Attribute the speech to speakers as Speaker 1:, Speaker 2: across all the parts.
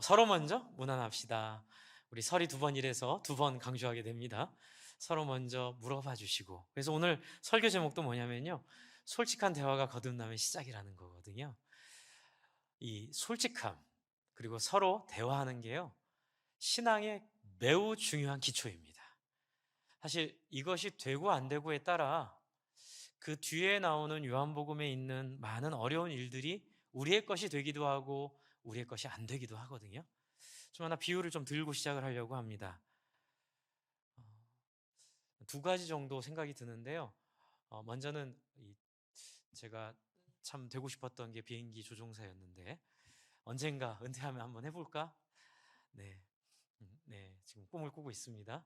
Speaker 1: 서로 먼저 무난합시다. 우리 설이 두 번 이래서 두 번 강조하게 됩니다. 서로 먼저 물어봐 주시고. 그래서 오늘 설교 제목도 뭐냐면요. 솔직한 대화가 거듭남의 시작이라는 거거든요. 이 솔직함, 그리고 서로 대화하는 게요. 신앙의 매우 중요한 기초입니다. 사실 이것이 되고 안 되고에 따라 그 뒤에 나오는 요한복음에 있는 많은 어려운 일들이 우리의 것이 되기도 하고 우리의 것이 안 되기도 하거든요. 좀 하나 비유를 좀 들고 시작을 하려고 합니다. 두 가지 정도 생각이 드는데요. 먼저는 제가 참 되고 싶었던 게 비행기 조종사였는데 언젠가 은퇴하면 한번 해볼까? 네, 네, 지금 꿈을 꾸고 있습니다.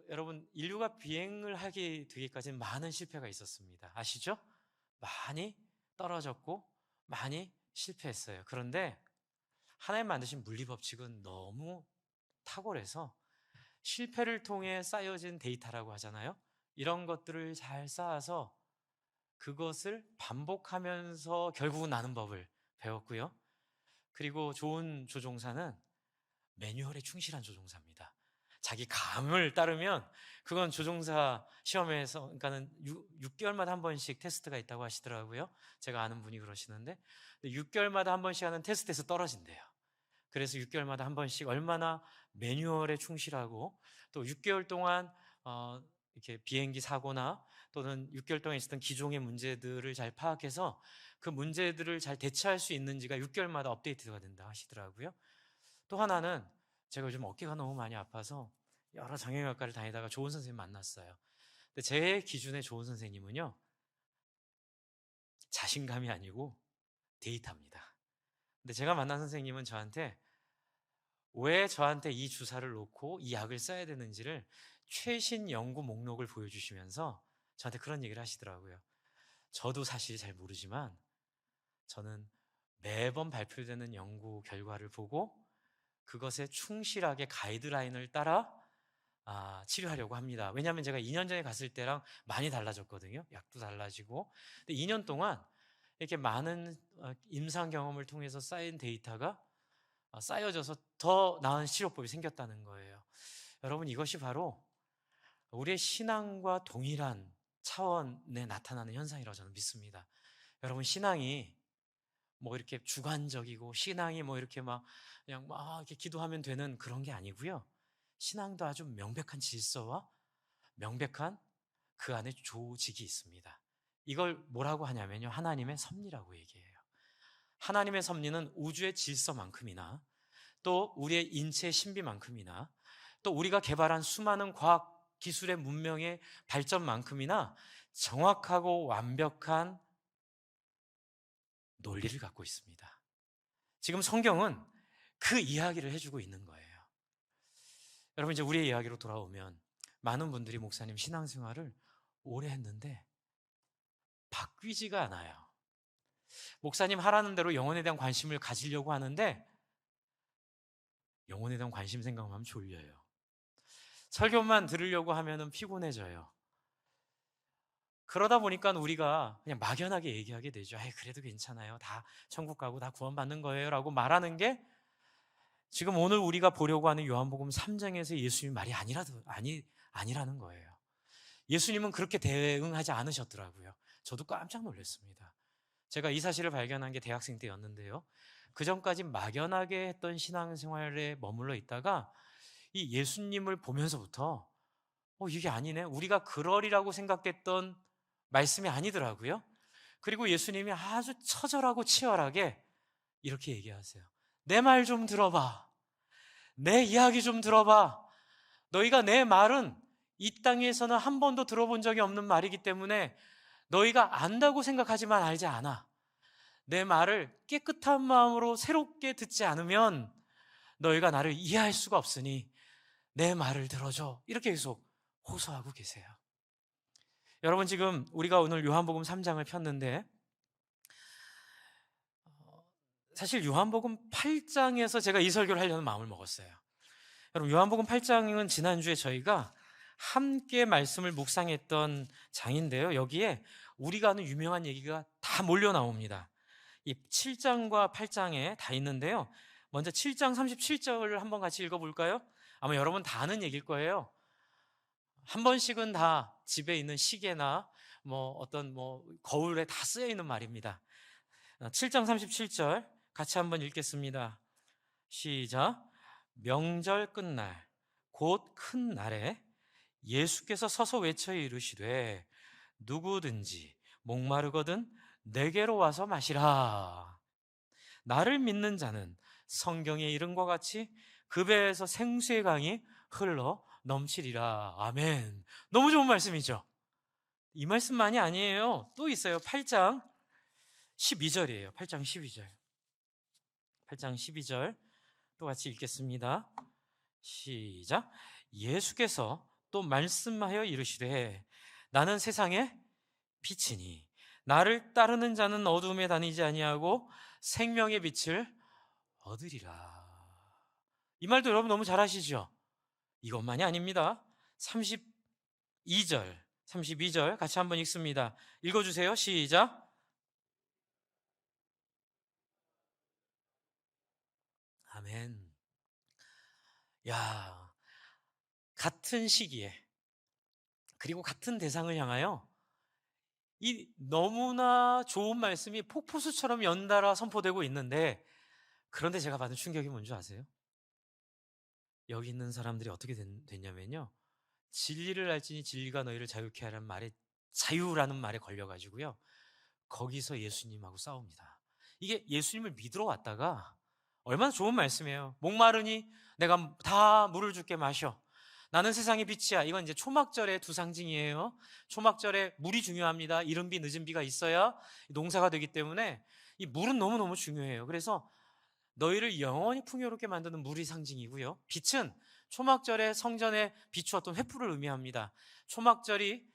Speaker 1: 여러분 인류가 비행을 하게 되기까지는 많은 실패가 있었습니다. 아시죠? 많이 떨어졌고 많이 실패했어요. 그런데 하나님 만드신 물리 법칙은 너무 탁월해서 실패를 통해 쌓여진 데이터라고 하잖아요. 이런 것들을 잘 쌓아서 그것을 반복하면서 결국은 나는 법을 배웠고요. 그리고 좋은 조종사는 매뉴얼에 충실한 조종사입니다. 자기 감을 따르면 그건 조종사 시험에서 그러니까는 6개월마다 한 번씩 테스트가 있다고 하시더라고요. 제가 아는 분이 그러시는데 6개월마다 한 번씩 하는 테스트에서 떨어진대요. 그래서 6개월마다 한 번씩 얼마나 매뉴얼에 충실하고 또 6개월 동안 이렇게 비행기 사고나 또는 6개월 동안 있었던 기종의 문제들을 잘 파악해서 그 문제들을 잘 대처할 수 있는지가 6개월마다 업데이트가 된다 하시더라고요. 또 하나는 제가 요즘 어깨가 너무 많이 아파서 여러 정형외과를 다니다가 좋은 선생님 만났어요. 근데 제 기준의 좋은 선생님은요, 자신감이 아니고 데이터입니다. 근데 제가 만난 선생님은 저한테 왜 저한테 이 주사를 놓고 이 약을 써야 되는지를 최신 연구 목록을 보여주시면서 저한테 그런 얘기를 하시더라고요. 저도 사실 잘 모르지만 저는 매번 발표되는 연구 결과를 보고 그것에 충실하게 가이드라인을 따라 치료하려고 합니다. 왜냐하면 제가 2년 전에 갔을 때랑 많이 달라졌거든요. 약도 달라지고. 근데 2년 동안 이렇게 많은 임상 경험을 통해서 쌓인 데이터가 쌓여져서 더 나은 치료법이 생겼다는 거예요. 여러분, 이것이 바로 우리의 신앙과 동일한 차원에 나타나는 현상이라고 저는 믿습니다. 여러분, 신앙이 뭐 이렇게 주관적이고 신앙이 뭐 이렇게 막 그냥 막 이렇게 기도하면 되는 그런 게 아니고요. 신앙도 아주 명백한 질서와 명백한 그 안에 조직이 있습니다. 이걸 뭐라고 하냐면요. 하나님의 섭리라고 얘기해요. 하나님의 섭리는 우주의 질서만큼이나 또 우리의 인체의 신비만큼이나 또 우리가 개발한 수많은 과학 기술의 문명의 발전만큼이나 정확하고 완벽한 논리를 갖고 있습니다. 지금 성경은 그 이야기를 해주고 있는 거예요. 여러분, 이제 우리의 이야기로 돌아오면 많은 분들이 목사님 신앙생활을 오래 했는데 바뀌지가 않아요. 목사님 하라는 대로 영혼에 대한 관심을 가지려고 하는데 영혼에 대한 관심 생각하면 졸려요. 설교만 들으려고 하면 피곤해져요. 그러다 보니까 우리가 그냥 막연하게 얘기하게 되죠. 그래도 괜찮아요. 다 천국 가고 다 구원받는 거예요. 라고 말하는 게 지금 오늘 우리가 보려고 하는 요한복음 3장에서 예수님 말이 아니라는 거예요. 예수님은 그렇게 대응하지 않으셨더라고요. 저도 깜짝 놀랐습니다. 제가 이 사실을 발견한 게 대학생 때였는데요. 그 전까지 막연하게 했던 신앙생활에 머물러 있다가 이 예수님을 보면서부터 이게 아니네. 우리가 그러리라고 생각했던 말씀이 아니더라고요. 그리고 예수님이 아주 처절하고 치열하게 이렇게 얘기하세요. 내 말 좀 들어봐. 내 이야기 좀 들어봐. 너희가 내 말은 이 땅에서는 한 번도 들어본 적이 없는 말이기 때문에 너희가 안다고 생각하지만 알지 않아. 내 말을 깨끗한 마음으로 새롭게 듣지 않으면 너희가 나를 이해할 수가 없으니 내 말을 들어줘. 이렇게 계속 호소하고 계세요. 여러분, 지금 우리가 오늘 요한복음 3장을 폈는데 사실 요한복음 8장에서 제가 이 설교를 하려는 마음을 먹었어요. 여러분, 요한복음 8장은 지난주에 저희가 함께 말씀을 묵상했던 장인데요. 여기에 우리가 아는 유명한 얘기가 다 몰려 나옵니다. 이 7장과 8장에 다 있는데요. 먼저 7장 37절을 한번 같이 읽어볼까요? 아마 여러분 다 아는 얘기일 거예요. 한 번씩은 다 집에 있는 시계나 어떤 거울에 다 쓰여 있는 말입니다. 7장 37절 같이 한번 읽겠습니다. 시작. 명절 끝날 곧 큰 날에 예수께서 서서 외쳐 이르시되 누구든지 목마르거든 내게로 와서 마시라. 나를 믿는 자는 성경의 이름과 같이 그 배에서 생수의 강이 흘러 넘치리라. 아멘. 너무 좋은 말씀이죠. 이 말씀만이 아니에요. 또 있어요. 8장 12절이에요. 8장 12절. 8장 12절 또 같이 읽겠습니다. 시작. 예수께서 또 말씀하여 이르시되 나는 세상의 빛이니 나를 따르는 자는 어둠에 다니지 아니하고 생명의 빛을 얻으리라. 이 말도 여러분 너무 잘 아시죠? 이것만이 아닙니다. 32절 같이 한번 읽습니다. 읽어주세요. 시작. 아멘. 야, 같은 시기에 그리고 같은 대상을 향하여 이 너무나 좋은 말씀이 폭포수처럼 연달아 선포되고 있는데, 그런데 제가 받은 충격이 뭔지 아세요? 여기 있는 사람들이 어떻게 됐냐면요, 진리를 알지니 진리가 너희를 자유케 하라는 말에, 자유라는 말에 걸려가지고요, 거기서 예수님하고 싸웁니다. 이게 예수님을 믿으러 왔다가, 얼마나 좋은 말씀이에요. 목마르니 내가 다 물을 줄게 마셔. 나는 세상의 빛이야. 이건 이제 초막절의 두 상징이에요. 초막절에 물이 중요합니다. 이른 비 늦은 비가 있어야 농사가 되기 때문에 이 물은 너무너무 중요해요. 그래서 너희를 영원히 풍요롭게 만드는 물이 상징이고요, 빛은 초막절에 성전에 비추었던 횃불을 의미합니다. 초막절이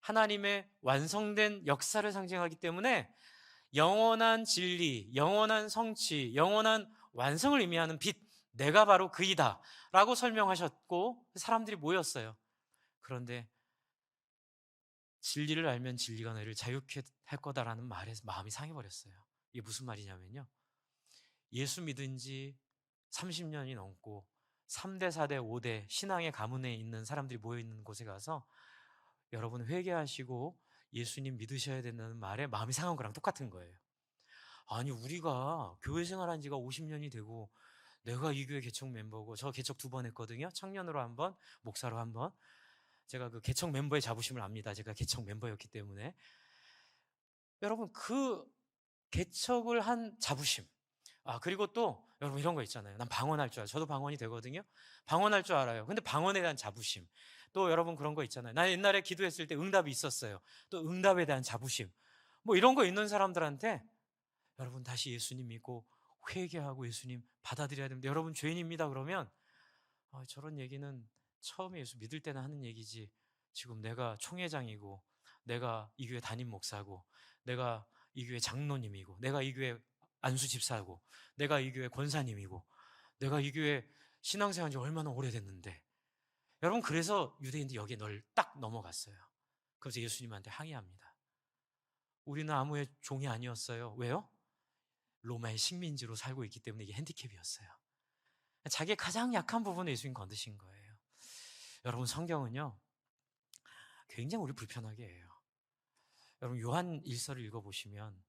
Speaker 1: 하나님의 완성된 역사를 상징하기 때문에 영원한 진리, 영원한 성취, 영원한 완성을 의미하는 빛, 내가 바로 그이다 라고 설명하셨고 사람들이 모였어요. 그런데 진리를 알면 진리가 너희를 자유케 할 거다라는 말에 마음이 상해버렸어요. 이게 무슨 말이냐면요, 예수 믿은 지 30년이 넘고 3대, 4대, 5대 신앙의 가문에 있는 사람들이 모여있는 곳에 가서 여러분 회개하시고 예수님 믿으셔야 된다는 말에 마음이 상한 거랑 똑같은 거예요. 아니, 우리가 교회 생활한 지가 50년이 되고 내가 이 교회 개척 멤버고, 저 개척 2번 했거든요. 청년으로 한 번, 목사로 한 번. 제가 그 개척 멤버의 자부심을 압니다. 제가 개척 멤버였기 때문에. 여러분, 그 개척을 한 자부심, 그리고 또 여러분 이런 거 있잖아요. 난 방언할 줄 알아요. 저도 방언이 되거든요. 방언할 줄 알아요. 근데 방언에 대한 자부심. 또 여러분 그런 거 있잖아요. 나 옛날에 기도했을 때 응답이 있었어요. 또 응답에 대한 자부심. 이런 거 있는 사람들한테 여러분 다시 예수님 믿고 회개하고 예수님 받아들여야 됩니다. 여러분 죄인입니다. 그러면 저런 얘기는 처음에 예수 믿을 때나 하는 얘기지, 지금 내가 총회장이고 내가 이 교회 담임 목사고 내가 이 교회 장로님이고 내가 이 교회 안수 집사고 내가 이 교회 권사님이고 내가 이 교회 신앙생활 지 얼마나 오래됐는데, 여러분 그래서 유대인들이 여기에 널 딱 넘어갔어요. 그래서 예수님한테 항의합니다. 우리는 아무의 종이 아니었어요. 왜요? 로마의 식민지로 살고 있기 때문에 이게 핸디캡이었어요. 자기의 가장 약한 부분을 예수님 건드신 거예요. 여러분 성경은요 굉장히 우리 불편하게 해요. 여러분 요한 1서를 읽어보시면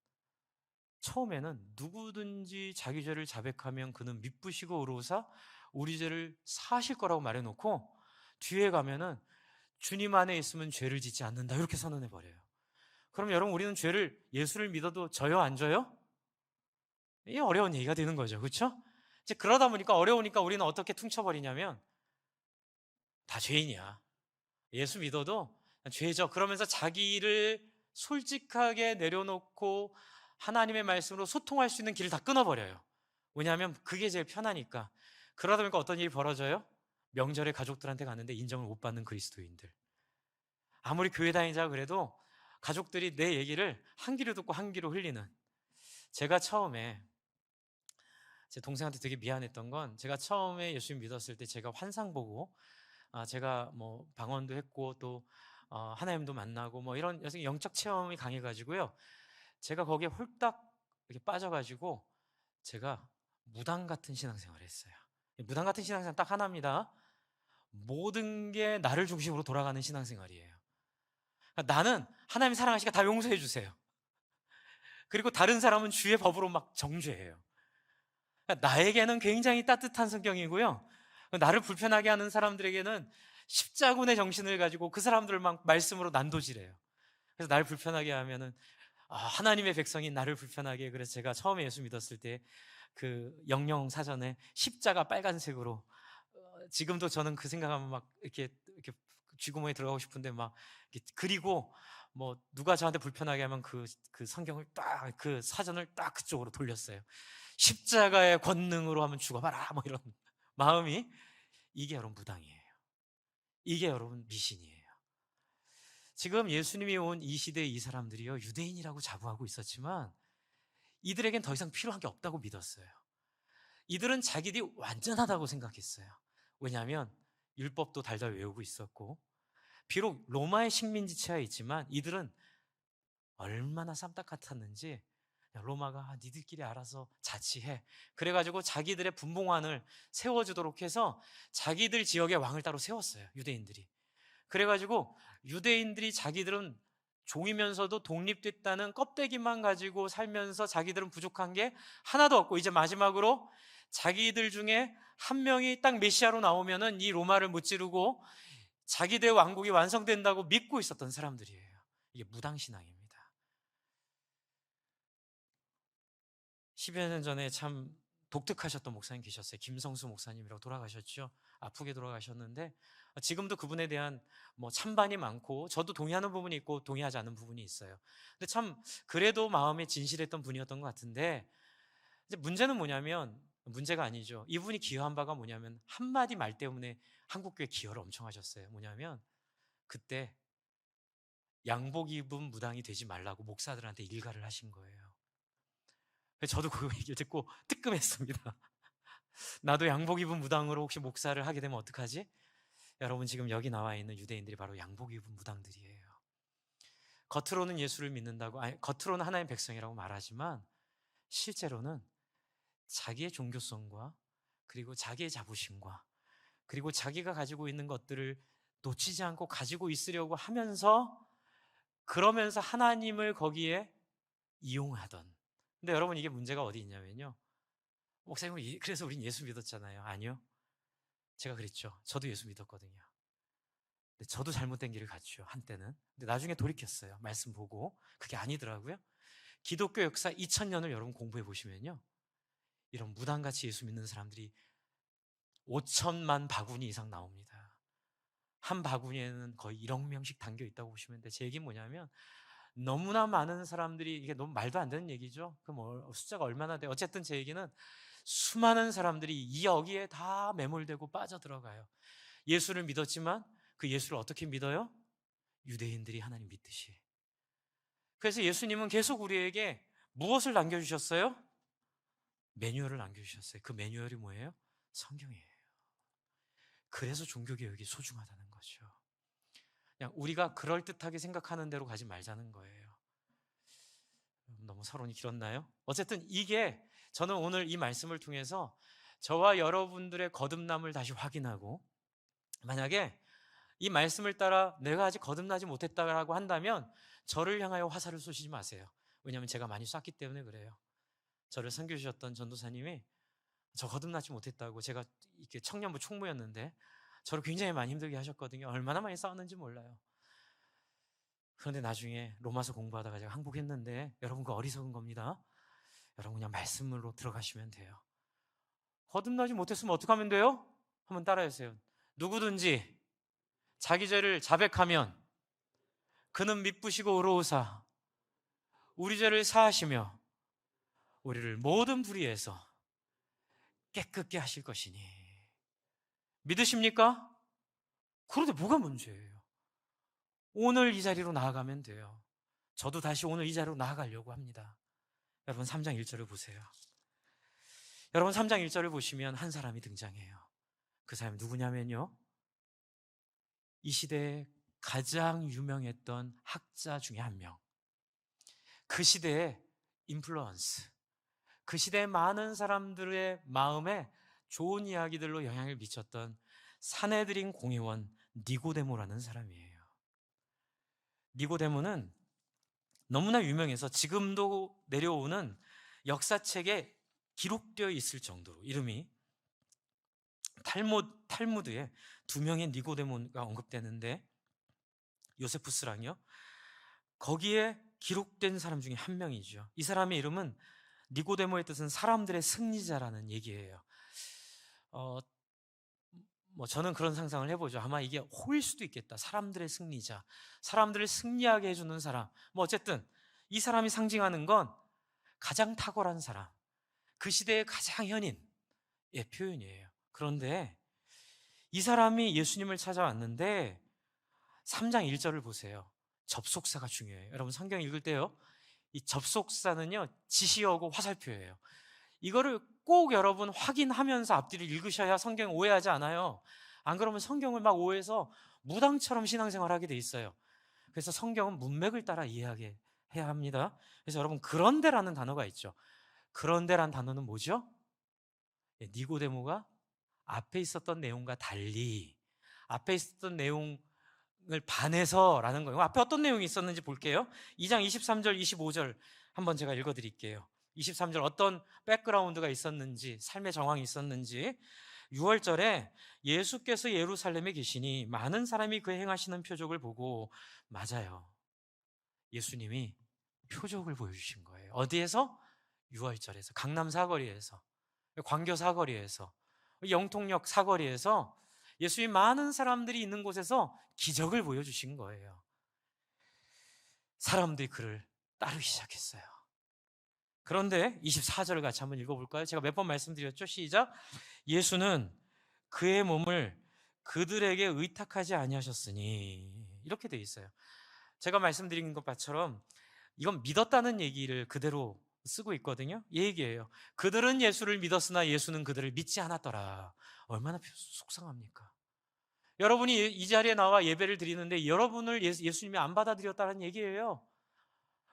Speaker 1: 처음에는 누구든지 자기 죄를 자백하면 그는 미쁘시고 의로우사 우리 죄를 사하실 거라고 말해놓고 뒤에 가면은 주님 안에 있으면 죄를 짓지 않는다 이렇게 선언해버려요. 그럼 여러분 우리는 죄를, 예수를 믿어도 져요 안 져요? 이게 어려운 얘기가 되는 거죠. 그렇죠? 이제 그러다 보니까 어려우니까 우리는 어떻게 퉁쳐버리냐면 다 죄인이야, 예수 믿어도 죄죠, 그러면서 자기를 솔직하게 내려놓고 하나님의 말씀으로 소통할 수 있는 길을 다 끊어버려요. 왜냐하면 그게 제일 편하니까. 그러다 보니까 어떤 일이 벌어져요? 명절에 가족들한테 갔는데 인정을 못 받는 그리스도인들. 아무리 교회 다니자 그래도 가족들이 내 얘기를 한 귀로 듣고 한 귀로 흘리는. 제가 처음에 제 동생한테 되게 미안했던 건, 제가 처음에 예수님 믿었을 때 제가 환상 보고 제가 방언도 했고 또 하나님도 만나고 이런 영적 체험이 강해가지고요, 제가 거기에 홀딱 이렇게 빠져가지고 제가 무당 같은 신앙생활을 했어요. 무당 같은 신앙생활 딱 하나입니다. 모든 게 나를 중심으로 돌아가는 신앙생활이에요. 그러니까 나는 하나님 사랑하시니까 다 용서해 주세요. 그리고 다른 사람은 주의 법으로 막 정죄해요. 그러니까 나에게는 굉장히 따뜻한 성경이고요. 나를 불편하게 하는 사람들에게는 십자군의 정신을 가지고 그 사람들을 막 말씀으로 난도질해요. 그래서 나를 불편하게 하면은 하나님의 백성이 나를 불편하게 해. 그래서 제가 처음에 예수 믿었을 때 그 영영 사전에 십자가 빨간색으로 지금도 저는 그 생각하면 막 이렇게 쥐구멍에 들어가고 싶은데 막 이렇게 그리고 뭐 누가 저한테 불편하게 하면 그 성경을 딱 그 사전을 딱 그쪽으로 돌렸어요. 십자가의 권능으로 하면 죽어봐라 뭐 이런 마음이 이게 여러분 무당이에요. 이게 여러분 미신이에요. 지금 예수님이 온 이 시대의 이 사람들이요 유대인이라고 자부하고 있었지만 이들에겐 더 이상 필요한 게 없다고 믿었어요. 이들은 자기들이 완전하다고 생각했어요. 왜냐하면 율법도 달달 외우고 있었고 비록 로마의 식민지 치하에 있지만 이들은 얼마나 쌈딱 같았는지 로마가 니들끼리 알아서 자치해 그래가지고 자기들의 분봉관을 세워주도록 해서 자기들 지역의 왕을 따로 세웠어요. 유대인들이. 그래가지고 유대인들이 자기들은 종이면서도 독립됐다는 껍데기만 가지고 살면서 자기들은 부족한 게 하나도 없고 이제 마지막으로 자기들 중에 한 명이 딱 메시아로 나오면은 이 로마를 무찌르고 자기들의 왕국이 완성된다고 믿고 있었던 사람들이에요. 이게 무당신앙입니다. 10여 년 전에 참 독특하셨던 목사님 계셨어요. 김성수 목사님이라고 돌아가셨죠. 아프게 돌아가셨는데 지금도 그분에 대한 뭐 찬반이 많고 저도 동의하는 부분이 있고 동의하지 않는 부분이 있어요. 근데 참 그래도 마음에 진실했던 분이었던 것 같은데 이제 문제는 뭐냐면 문제가 아니죠. 이분이 기여한 바가 뭐냐면 한마디 말 때문에 한국교회 기여를 엄청 하셨어요. 뭐냐면 그때 양복 입은 무당이 되지 말라고 목사들한테 일가를 하신 거예요. 그래서 저도 그 얘기를 듣고 뜨끔했습니다. 나도 양복 입은 무당으로 혹시 목사를 하게 되면 어떡하지? 여러분 지금 여기 나와 있는 유대인들이 바로 양복 입은 무당들이에요. 겉으로는 예수를 믿는다고, 아니, 겉으로는 하나님의 백성이라고 말하지만 실제로는 자기의 종교성과 그리고 자기의 자부심과 그리고 자기가 가지고 있는 것들을 놓치지 않고 가지고 있으려고 하면서 그러면서 하나님을 거기에 이용하던. 근데 여러분 이게 문제가 어디 있냐면요. 목사님, 그래서 우린 예수 믿었잖아요. 아니요. 제가 그랬죠. 저도 예수 믿었거든요. 근데 저도 잘못된 길을 갔죠. 한때는. 근데 나중에 돌이켰어요. 말씀 보고. 그게 아니더라고요. 기독교 역사 2000년을 여러분 공부해 보시면요. 이런 무당같이 예수 믿는 사람들이 5천만 바구니 이상 나옵니다. 한 바구니에는 거의 1억 명씩 담겨 있다고 보시면 돼. 제 얘기는 뭐냐면 너무나 많은 사람들이 이게 너무 말도 안 되는 얘기죠. 그럼 숫자가 얼마나 돼? 어쨌든 제 얘기는 수많은 사람들이 이 여기에 다 매몰되고 빠져들어가요. 예수를 믿었지만 그 예수를 어떻게 믿어요? 유대인들이 하나님 믿듯이. 그래서 예수님은 계속 우리에게 무엇을 남겨주셨어요? 매뉴얼을 남겨주셨어요. 그 매뉴얼이 뭐예요? 성경이에요. 그래서 종교개혁이 소중하다는 거죠. 그냥 우리가 그럴듯하게 생각하는 대로 가지 말자는 거예요. 너무 서론이 길었나요? 어쨌든 이게 저는 오늘 이 말씀을 통해서 저와 여러분들의 거듭남을 다시 확인하고 만약에 이 말씀을 따라 내가 아직 거듭나지 못했다고 한다면 저를 향하여 화살을 쏘시지 마세요. 왜냐하면 제가 많이 쐈기 때문에 그래요. 저를 섬겨주셨던 전도사님이 저 거듭나지 못했다고 제가 이렇게 청년부 총무였는데 저를 굉장히 많이 힘들게 하셨거든요. 얼마나 많이 싸웠는지 몰라요. 그런데 나중에 로마서 공부하다가 제가 항복했는데 여러분 그 어리석은 겁니다. 여러분 그냥 말씀으로 들어가시면 돼요. 거듭나지 못했으면 어떻게 하면 돼요? 한번 따라해주세요. 누구든지 자기 죄를 자백하면 그는 미쁘시고 의로우사 우리 죄를 사하시며 우리를 모든 불의에서 깨끗게 하실 것이니. 믿으십니까? 그런데 뭐가 문제예요? 오늘 이 자리로 나아가면 돼요. 저도 다시 오늘 이 자리로 나아가려고 합니다. 여러분 3장 1절을 보세요. 여러분 3장 1절을 보시면 한 사람이 등장해요. 그 사람이 누구냐면요. 이 시대에 가장 유명했던 학자 중에 한 명. 그 시대의 인플루언스, 그 시대 많은 사람들의 마음에 좋은 이야기들로 영향을 미쳤던 산헤드린 공회원 니고데모라는 사람이에요. 니고데모는 너무나 유명해서 지금도 내려오는 역사책에 기록되어 있을 정도로 이름이 탈무드에 두 명의 니고데모가 언급되는데 요세푸스랑요. 거기에 기록된 사람 중에 한 명이죠. 이 사람의 이름은 니고데모의 뜻은 사람들의 승리자라는 얘기예요. 저는 그런 상상을 해보죠. 아마 이게 호일 수도 있겠다. 사람들의 승리자, 사람들을 승리하게 해주는 사람. 어쨌든 이 사람이 상징하는 건 가장 탁월한 사람, 그 시대의 가장 현인의 표현이에요. 그런데 이 사람이 예수님을 찾아왔는데 3장 1절을 보세요. 접속사가 중요해요. 여러분 성경 읽을 때요, 이 접속사는요 지시어고 화살표예요. 이거를 꼭 여러분 확인하면서 앞뒤를 읽으셔야 성경 오해하지 않아요. 안 그러면 성경을 막 오해해서 무당처럼 신앙생활 하게 돼 있어요. 그래서 성경은 문맥을 따라 이해하게 해야 합니다. 그래서 여러분 그런데라는 단어가 있죠. 그런데란 단어는 뭐죠? 니고데모가 앞에 있었던 내용과 달리 앞에 있었던 내용을 반해서라는 거예요. 앞에 어떤 내용이 있었는지 볼게요. 2장 23절 25절 한번 제가 읽어드릴게요. 23절 어떤 백그라운드가 있었는지, 삶의 정황이 있었는지. 6월절에 예수께서 예루살렘에 계시니 많은 사람이 그 행하시는 표적을 보고, 맞아요, 예수님이 표적을 보여주신 거예요. 어디에서? 6월절에서, 강남 사거리에서, 광교 사거리에서, 영통역 사거리에서 예수님 많은 사람들이 있는 곳에서 기적을 보여주신 거예요. 사람들이 그를 따르기 시작했어요. 그런데 24절을 같이 한번 읽어볼까요? 제가 몇 번 말씀드렸죠? 시작. 예수는 그의 몸을 그들에게 의탁하지 아니하셨으니, 이렇게 돼 있어요. 제가 말씀드린 것처럼 이건 믿었다는 얘기를 그대로 쓰고 있거든요. 이 얘기예요. 그들은 예수를 믿었으나 예수는 그들을 믿지 않았더라. 얼마나 속상합니까? 여러분이 이 자리에 나와 예배를 드리는데 여러분을 예수님이 안 받아들였다는 얘기예요.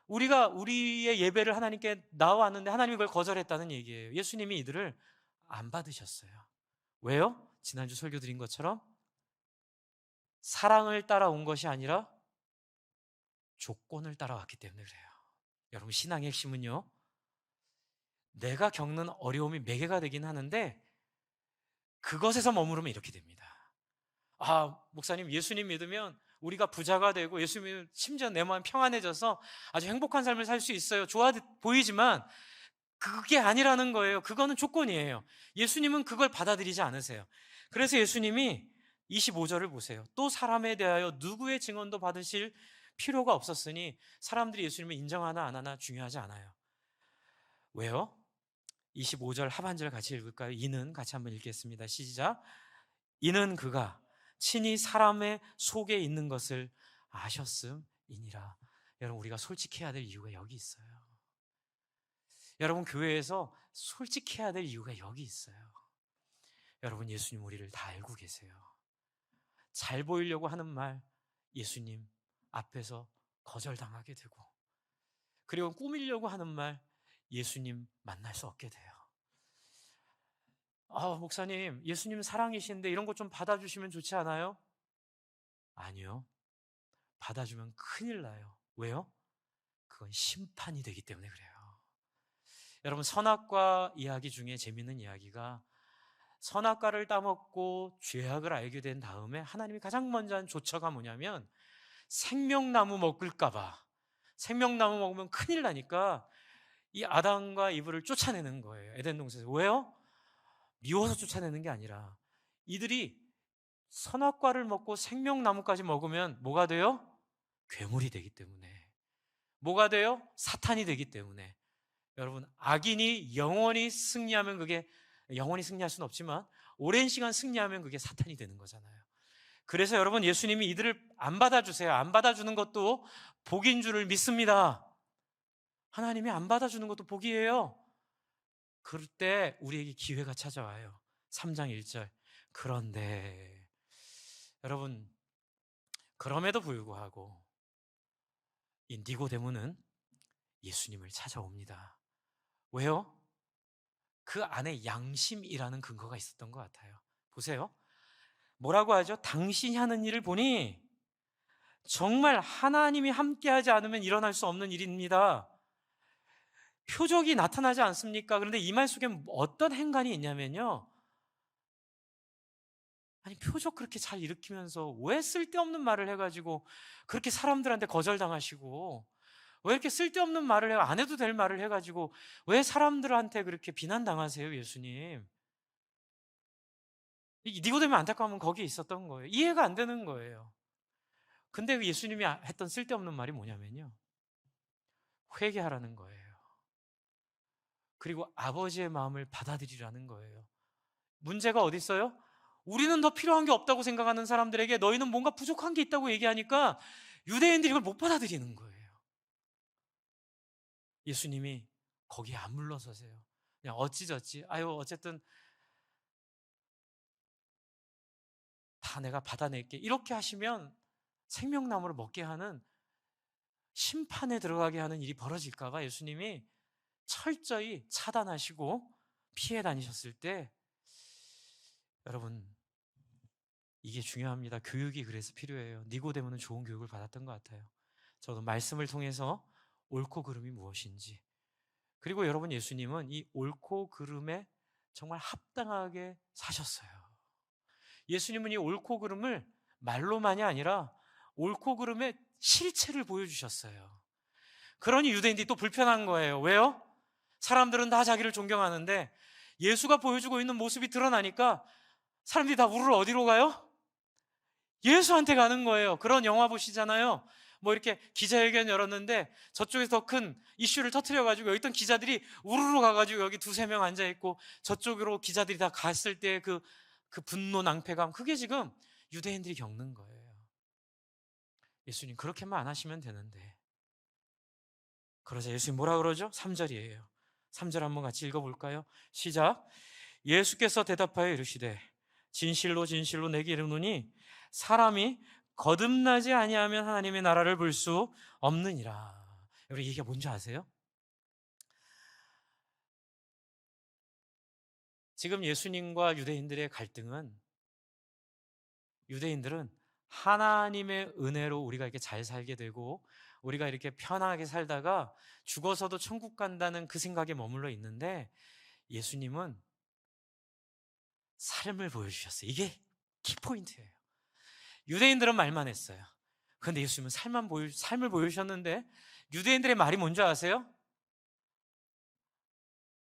Speaker 1: 우리가 우리의 예배를 하나님께 나왔는데 하나님이 그걸 거절했다는 얘기예요. 예수님이 이들을 안 받으셨어요. 왜요? 지난주 설교 드린 것처럼 사랑을 따라온 것이 아니라 조건을 따라왔기 때문에 그래요. 여러분 신앙의 핵심은요, 내가 겪는 어려움이 매개가 되긴 하는데 그것에서 머무르면 이렇게 됩니다. 목사님, 예수님 믿으면 우리가 부자가 되고 예수님 심지어 내 마음 평안해져서 아주 행복한 삶을 살 수 있어요. 좋아 보이지만 그게 아니라는 거예요. 그거는 조건이에요. 예수님은 그걸 받아들이지 않으세요. 그래서 예수님이 25절을 보세요. 또 사람에 대하여 누구의 증언도 받으실 필요가 없었으니 사람들이 예수님을 인정하나 안 하나 중요하지 않아요. 왜요? 25절 하반절 같이 읽을까요? 이는 같이 한번 읽겠습니다. 시작. 이는 그가 친히 사람의 속에 있는 것을 아셨음이니라. 여러분 우리가 솔직해야 될 이유가 여기 있어요. 여러분 교회에서 솔직해야 될 이유가 여기 있어요. 여러분 예수님 우리를 다 알고 계세요. 잘 보이려고 하는 말 예수님 앞에서 거절당하게 되고, 그리고 꾸미려고 하는 말 예수님 만날 수 없게 돼요. 목사님 예수님 사랑이신데 이런 것 좀 받아주시면 좋지 않아요? 아니요. 받아주면 큰일 나요. 왜요? 그건 심판이 되기 때문에 그래요. 여러분 선악과 이야기 중에 재밌는 이야기가, 선악과를 따먹고 죄악을 알게 된 다음에 하나님이 가장 먼저 한 조처가 뭐냐면 생명나무 먹을까봐, 생명나무 먹으면 큰일 나니까 이 아담과 이브를 쫓아내는 거예요. 에덴 동산에서. 왜요? 미워서 쫓아내는 게 아니라 이들이 선악과를 먹고 생명나무까지 먹으면 뭐가 돼요? 괴물이 되기 때문에. 뭐가 돼요? 사탄이 되기 때문에. 여러분 악인이 영원히 승리하면, 그게 영원히 승리할 수는 없지만 오랜 시간 승리하면 그게 사탄이 되는 거잖아요. 그래서 여러분 예수님이 이들을 안 받아주세요. 안 받아주는 것도 복인 줄을 믿습니다. 하나님이 안 받아주는 것도 복이에요. 그럴 때 우리에게 기회가 찾아와요. 3장 1절. 그런데 여러분, 그럼에도 불구하고 이 니고데모는 예수님을 찾아옵니다. 왜요? 그 안에 양심이라는 근거가 있었던 것 같아요. 보세요. 뭐라고 하죠? 당신이 하는 일을 보니 정말 하나님이 함께하지 않으면 일어날 수 없는 일입니다. 표적이 나타나지 않습니까? 그런데 이 말 속에 어떤 행간이 있냐면요. 아니, 표적 그렇게 잘 일으키면서 왜 쓸데없는 말을 해가지고 그렇게 사람들한테 거절당하시고, 왜 이렇게 쓸데없는 말을 해, 안 해도 될 말을 해가지고 왜 사람들한테 그렇게 비난당하세요, 예수님? 니고데모 안타까우면 거기에 있었던 거예요. 이해가 안 되는 거예요. 근데 예수님이 했던 쓸데없는 말이 뭐냐면요. 회개하라는 거예요. 그리고 아버지의 마음을 받아들이라는 거예요. 문제가 어디 있어요? 우리는 더 필요한 게 없다고 생각하는 사람들에게 너희는 뭔가 부족한 게 있다고 얘기하니까 유대인들이 이걸 못 받아들이는 거예요. 예수님이 거기에 안 물러서세요. 그냥 어찌저찌, 아유, 어쨌든 다 내가 받아낼게. 이렇게 하시면 생명나무를 먹게 하는, 심판에 들어가게 하는 일이 벌어질까봐 예수님이 철저히 차단하시고 피해 다니셨을 때, 여러분, 이게 중요합니다. 교육이 그래서 필요해요. 니고데모는 좋은 교육을 받았던 것 같아요. 저도 말씀을 통해서 옳고 그름이 무엇인지, 그리고 여러분, 예수님은 이 옳고 그름에 정말 합당하게 사셨어요. 예수님은 이 옳고 그름을 말로만이 아니라 옳고 그름의 실체를 보여주셨어요. 그러니 유대인들이 또 불편한 거예요. 왜요? 사람들은 다 자기를 존경하는데 예수가 보여주고 있는 모습이 드러나니까 사람들이 다 우르르 어디로 가요? 예수한테 가는 거예요. 그런 영화 보시잖아요. 뭐 이렇게 기자회견 열었는데 저쪽에서 더 큰 이슈를 터뜨려가지고 여기 있던 기자들이 우르르 가가지고 여기 두세 명 앉아있고 저쪽으로 기자들이 다 갔을 때 그 분노, 낭패감, 그게 지금 유대인들이 겪는 거예요. 예수님 그렇게만 안 하시면 되는데. 그러자 예수님 뭐라 그러죠? 3절이에요. 3절 한번 같이 읽어볼까요? 시작. 예수께서 대답하여 이르시되 진실로 진실로 내게 이르노니 사람이 거듭나지 아니하면 하나님의 나라를 볼 수 없느니라. 여러분, 이게 뭔지 아세요? 지금 예수님과 유대인들의 갈등은, 유대인들은 하나님의 은혜로 우리가 이렇게 잘 살게 되고 우리가 이렇게 편하게 살다가 죽어서도 천국 간다는 그 생각에 머물러 있는데, 예수님은 삶을 보여주셨어요. 이게 키포인트예요. 유대인들은 말만 했어요. 그런데 예수님은 삶을 보여주셨는데, 유대인들의 말이 뭔지 아세요?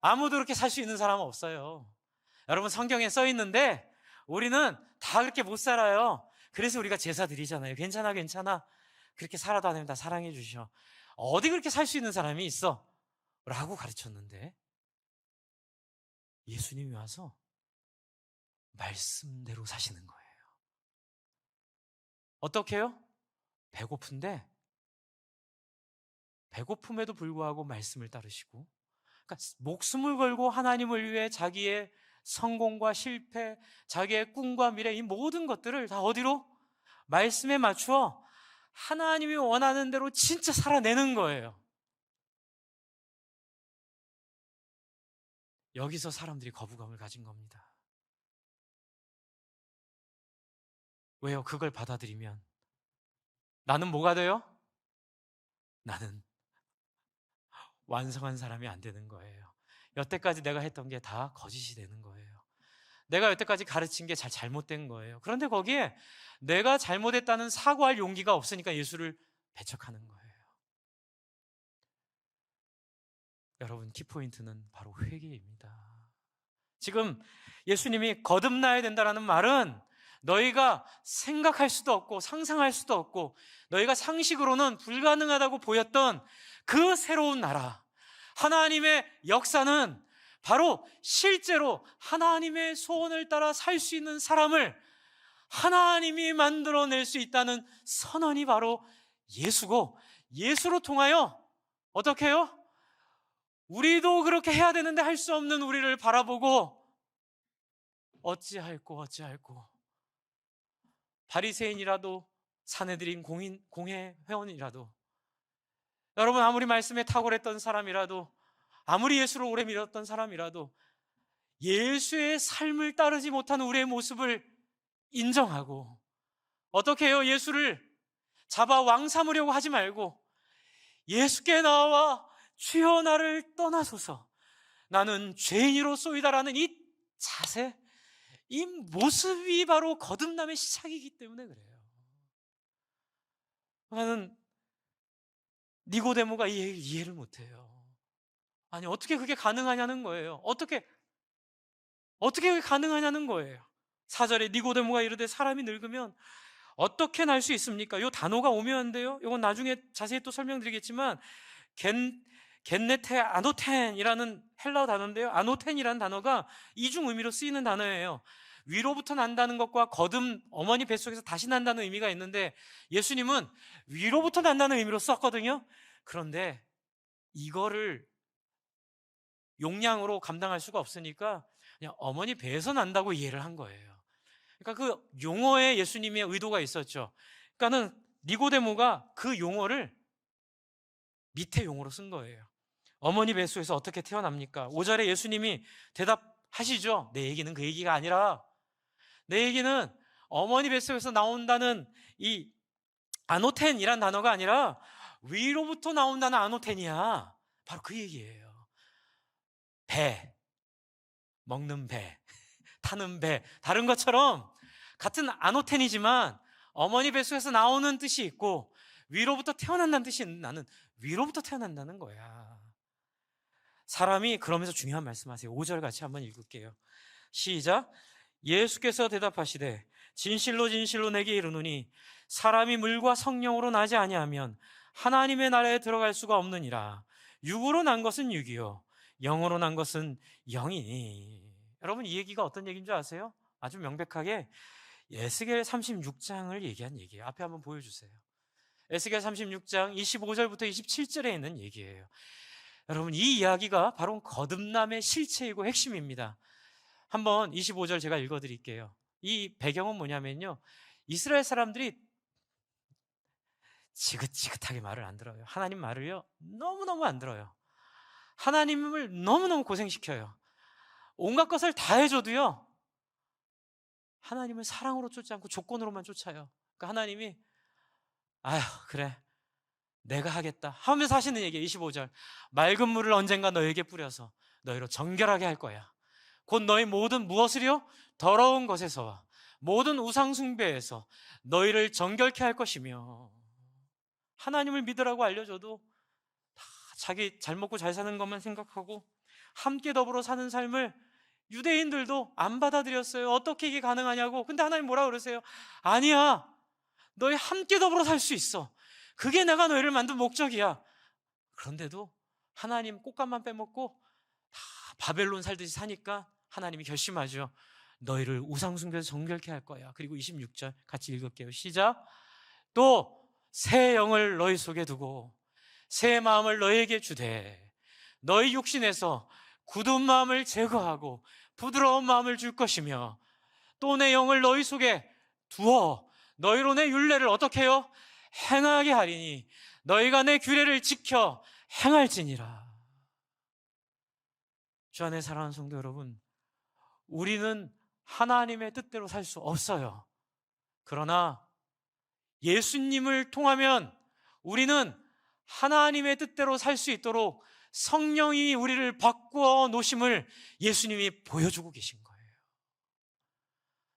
Speaker 1: 아무도 그렇게 살 수 있는 사람은 없어요. 여러분, 성경에 써 있는데 우리는 다 그렇게 못 살아요. 그래서 우리가 제사 드리잖아요. 괜찮아, 괜찮아. 그렇게 살아도 하나님 다 사랑해 주셔. 어디 그렇게 살 수 있는 사람이 있어? 라고 가르쳤는데, 예수님이 와서 말씀대로 사시는 거예요. 어떻게 해요? 배고픈데 배고픔에도 불구하고 말씀을 따르시고, 그러니까 목숨을 걸고 하나님을 위해 자기의 성공과 실패, 자기의 꿈과 미래, 이 모든 것들을 다 어디로? 말씀에 맞추어 하나님이 원하는 대로 진짜 살아내는 거예요. 여기서 사람들이 거부감을 가진 겁니다. 왜요? 그걸 받아들이면 나는 뭐가 돼요? 나는 완성한 사람이 안 되는 거예요. 여태까지 내가 했던 게 다 거짓이 되는 거예요. 내가 여태까지 가르친 게 잘못된 거예요. 그런데 거기에 내가 잘못했다는 사과할 용기가 없으니까 예수를 배척하는 거예요. 여러분, 키포인트는 바로 회개입니다. 지금 예수님이 거듭나야 된다는 말은 너희가 생각할 수도 없고 상상할 수도 없고 너희가 상식으로는 불가능하다고 보였던 그 새로운 나라, 하나님의 역사는 바로 실제로 하나님의 소원을 따라 살 수 있는 사람을 하나님이 만들어낼 수 있다는 선언이 바로 예수고, 예수로 통하여 어떻게 해요? 우리도 그렇게 해야 되는데 할 수 없는 우리를 바라보고 어찌할꼬 바리새인이라도 사내들인 공회 회원이라도, 여러분 아무리 말씀에 탁월했던 사람이라도, 아무리 예수를 오래 믿었던 사람이라도 예수의 삶을 따르지 못한 우리의 모습을 인정하고, 어떻게 해요? 예수를 잡아 왕 삼으려고 하지 말고 예수께 나와 주여 나를 떠나소서, 나는 죄인으로소이다라는 이 자세, 이 모습이 바로 거듭남의 시작이기 때문에 그래요. 나는 니고데모가 이 얘기를 이해를 못해요. 아니, 어떻게 그게 가능하냐는 거예요. 어떻게 그게 가능하냐는 거예요. 4절에 니고데모가 이르되 사람이 늙으면 어떻게 날 수 있습니까? 이 단어가 오묘한데요. 이건 나중에 자세히 또 설명드리겠지만 겐네테 아노텐이라는 헬라어 단어인데요. 아노텐이라는 단어가 이중 의미로 쓰이는 단어예요. 위로부터 난다는 것과 거듭 어머니 뱃속에서 다시 난다는 의미가 있는데, 예수님은 위로부터 난다는 의미로 썼거든요. 그런데 이거를 용량으로 감당할 수가 없으니까 그냥 어머니 배에서 난다고 이해를 한 거예요. 그러니까 그 용어에 예수님의 의도가 있었죠. 그러니까는 니고데모가 그 용어를 밑에 용어로 쓴 거예요. 어머니 뱃속에서 어떻게 태어납니까? 5절에 예수님이 대답하시죠. 내 얘기는 그 얘기가 아니라, 내 얘기는 어머니 뱃속에서 나온다는 이 아노텐이란 단어가 아니라 위로부터 나온다는 아노텐이야. 바로 그 얘기예요. 배, 먹는 배, 타는 배, 다른 것처럼 같은 아노텐이지만 어머니 뱃속에서 나오는 뜻이 있고 위로부터 태어난다는 뜻이 있는, 나는 위로부터 태어난다는 거야. 사람이 그러면서 중요한 말씀하세요. 5절 같이 한번 읽을게요. 시작. 예수께서 대답하시되 진실로 진실로 내게 이르노니 사람이 물과 성령으로 나지 아니하면 하나님의 나라에 들어갈 수가 없느니라. 육으로 난 것은 육이요 영으로 난 것은 영이니. 여러분, 이 얘기가 어떤 얘기인 줄 아세요? 아주 명백하게 에스겔 36장을 얘기한 얘기예요. 앞에 한번 보여주세요. 에스겔 36장 25절부터 27절에 있는 얘기예요. 여러분, 이 이야기가 바로 거듭남의 실체이고 핵심입니다. 한번 25절 제가 읽어드릴게요. 이 배경은 뭐냐면요, 이스라엘 사람들이 지긋지긋하게 말을 안 들어요. 하나님 말을요 너무너무 안 들어요. 하나님을 너무너무 고생시켜요. 온갖 것을 다 해줘도요 하나님을 사랑으로 쫓지 않고 조건으로만 쫓아요. 그러니까 하나님이 아휴 그래 내가 하겠다 하면서 하시는 얘기예요. 25절, 맑은 물을 언젠가 너에게 뿌려서 너희로 정결하게 할 거야. 곧 너희 모든 무엇을요? 더러운 것에서와 모든 우상 숭배에서 너희를 정결케 할 것이며. 하나님을 믿으라고 알려줘도 다 자기 잘 먹고 잘 사는 것만 생각하고 함께 더불어 사는 삶을 유대인들도 안 받아들였어요. 어떻게 이게 가능하냐고. 근데 하나님 뭐라 그러세요? 아니야, 너희 함께 더불어 살 수 있어. 그게 내가 너희를 만든 목적이야. 그런데도 하나님 꽃감만 빼먹고 다 바벨론 살듯이 사니까 하나님이 결심하죠. 너희를 우상 숭배에서 정결케 할 거야. 그리고 26절 같이 읽을게요. 시작. 또 새 영을 너희 속에 두고 새 마음을 너희에게 주되 너희 육신에서 굳은 마음을 제거하고 부드러운 마음을 줄 것이며, 또 내 영을 너희 속에 두어 너희로 내 율례를 어떻게 해요? 행하게 하리니 너희가 내 규례를 지켜 행할지니라. 주 안에 사랑하는 성도 여러분, 우리는 하나님의 뜻대로 살 수 없어요. 그러나 예수님을 통하면 우리는 하나님의 뜻대로 살 수 있도록 성령이 우리를 바꾸어 놓으심을 예수님이 보여주고 계신 거예요.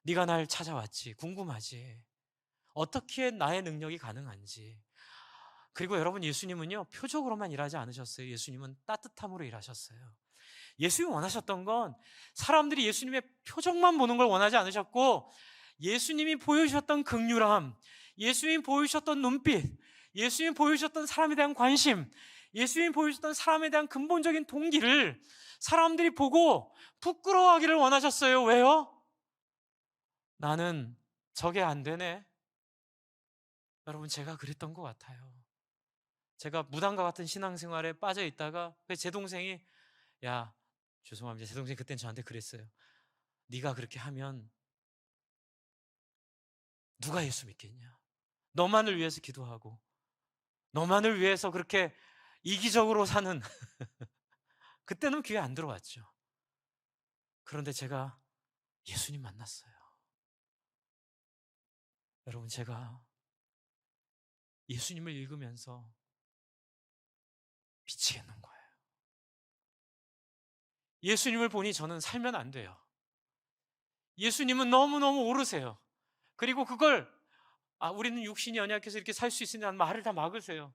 Speaker 1: 네가 날 찾아왔지, 궁금하지, 어떻게 나의 능력이 가능한지. 그리고 여러분, 예수님은요 표적으로만 일하지 않으셨어요. 예수님은 따뜻함으로 일하셨어요. 예수님이 원하셨던 건 사람들이 예수님의 표정만 보는 걸 원하지 않으셨고, 예수님이 보여주셨던 긍휼함, 예수님이 보여주셨던 눈빛, 예수님이 보여주셨던 사람에 대한 관심, 예수님이 보여주셨던 사람에 대한 근본적인 동기를 사람들이 보고 부끄러워하기를 원하셨어요. 왜요? 나는 저게 안 되네. 여러분, 제가 그랬던 것 같아요. 제가 무당과 같은 신앙생활에 빠져 있다가 제 동생이, 야, 죄송합니다, 제 동생이 그땐 저한테 그랬어요. 네가 그렇게 하면 누가 예수 믿겠냐? 너만을 위해서 기도하고 너만을 위해서 그렇게 이기적으로 사는 그때는 귀에 안 들어왔죠. 그런데 제가 예수님 만났어요. 여러분, 제가 예수님을 읽으면서 미치겠는 거예요. 예수님을 보니 저는 살면 안 돼요. 예수님은 너무너무 오르세요. 그리고 그걸 우리는 육신이 연약해서 이렇게 살 수 있으냐는 말을 다 막으세요.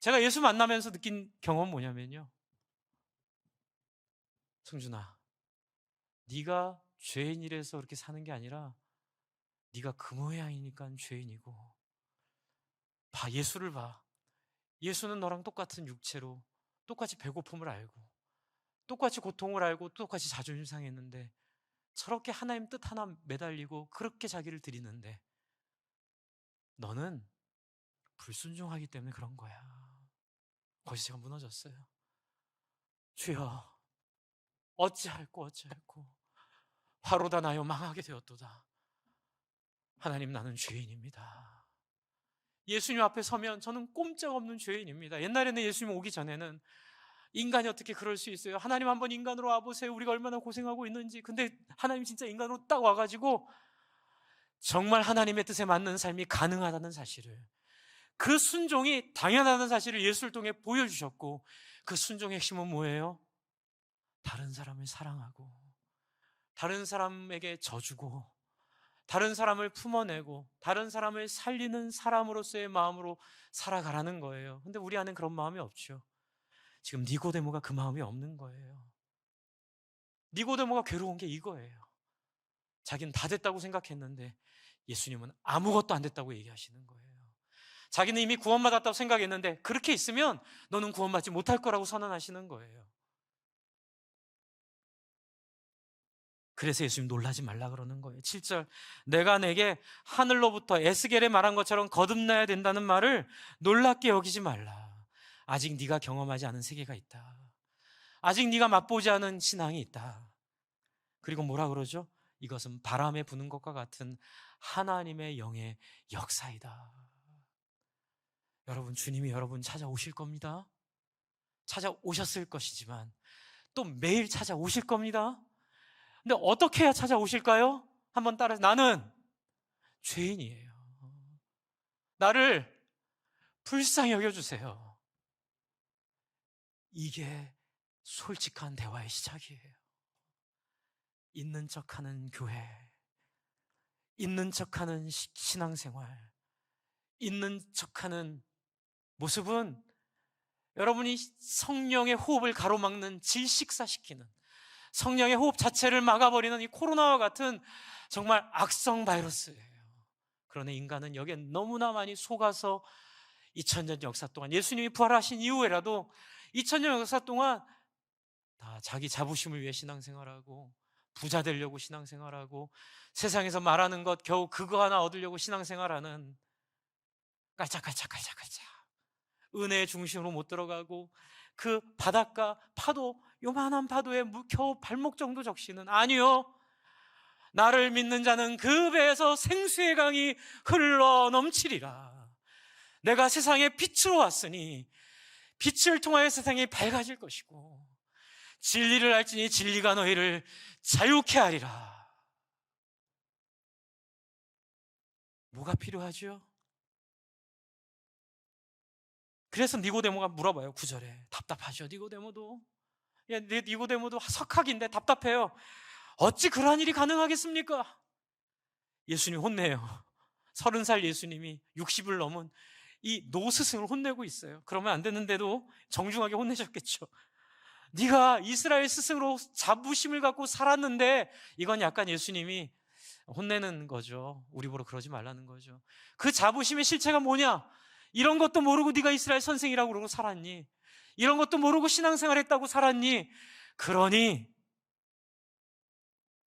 Speaker 1: 제가 예수 만나면서 느낀 경험은 뭐냐면요, 승준아, 네가 죄인이라서 그렇게 사는 게 아니라 네가 그 모양이니까 죄인이고, 예수를 봐. 예수는 너랑 똑같은 육체로 똑같이 배고픔을 알고 똑같이 고통을 알고 똑같이 자존심 상했는데 저렇게 하나님 뜻 하나 매달리고 그렇게 자기를 드리는데 너는 불순종하기 때문에 그런 거야. 거기서 제가 무너졌어요. 주여, 어찌할꼬 화로다 나요 망하게 되었도다. 하나님, 나는 죄인입니다. 예수님 앞에 서면 저는 꼼짝없는 죄인입니다. 옛날에는 예수님 오기 전에는 인간이 어떻게 그럴 수 있어요? 하나님 한번 인간으로 와보세요. 우리가 얼마나 고생하고 있는지. 근데 하나님 진짜 인간으로 딱 와가지고 정말 하나님의 뜻에 맞는 삶이 가능하다는 사실을, 그 순종이 당연하다는 사실을 예수를 통해 보여주셨고, 그 순종의 핵심은 뭐예요? 다른 사람을 사랑하고 다른 사람에게 져주고 다른 사람을 품어내고 다른 사람을 살리는 사람으로서의 마음으로 살아가라는 거예요. 근데 우리 안엔 그런 마음이 없죠. 지금 니고데모가 그 마음이 없는 거예요. 니고데모가 괴로운 게 이거예요. 자기는 다 됐다고 생각했는데 예수님은 아무것도 안 됐다고 얘기하시는 거예요. 자기는 이미 구원받았다고 생각했는데 그렇게 있으면 너는 구원받지 못할 거라고 선언하시는 거예요. 그래서 예수님 놀라지 말라 그러는 거예요. 7절, 내가 내게 하늘로부터 에스겔에 말한 것처럼 거듭나야 된다는 말을 놀랍게 여기지 말라. 아직 네가 경험하지 않은 세계가 있다. 아직 네가 맛보지 않은 신앙이 있다. 그리고 뭐라 그러죠? 이것은 바람에 부는 것과 같은 하나님의 영의 역사이다. 여러분, 주님이 여러분 찾아오실 겁니다. 찾아오셨을 것이지만 또 매일 찾아오실 겁니다. 근데 어떻게 해야 찾아오실까요? 한번 따라서, 나는 죄인이에요. 나를 불쌍히 여겨주세요. 이게 솔직한 대화의 시작이에요. 있는 척하는 교회, 있는 척하는 신앙생활, 있는 척하는 모습은 여러분이 성령의 호흡을 가로막는, 질식사시키는, 성령의 호흡 자체를 막아버리는 이 코로나와 같은 정말 악성 바이러스예요. 그러나 인간은 여기에 너무나 많이 속아서 2000년 역사 동안, 예수님이 부활하신 이후에라도 2000년 역사 동안 다 자기 자부심을 위해 신앙생활하고 부자 되려고 신앙생활하고 세상에서 말하는 것 겨우 그거 하나 얻으려고 신앙생활하는, 깔짝깔짝 은혜의 중심으로 못 들어가고 그 바닷가 파도, 요만한 파도에 겨우 발목 정도 적시는, 아니요, 나를 믿는 자는 그 배에서 생수의 강이 흘러 넘치리라. 내가 세상에 빛으로 왔으니 빛을 통하여 세상이 밝아질 것이고 진리를 알지니 진리가 너희를 자유케 하리라. 뭐가 필요하죠? 그래서 니고데모가 물어봐요. 9절에 답답하죠. 니고데모도, 니고데모도 석학인데 답답해요. 어찌 그러한 일이 가능하겠습니까? 예수님 혼내요. 30살 예수님이 60을 넘은 이 노스승을 혼내고 있어요. 그러면 안 되는데도 정중하게 혼내셨겠죠. 네가 이스라엘 스승으로 자부심을 갖고 살았는데, 이건 약간 예수님이 혼내는 거죠. 우리 보러 그러지 말라는 거죠. 그 자부심의 실체가 뭐냐? 이런 것도 모르고 네가 이스라엘 선생이라고 그러고 살았니? 이런 것도 모르고 신앙생활 했다고 살았니? 그러니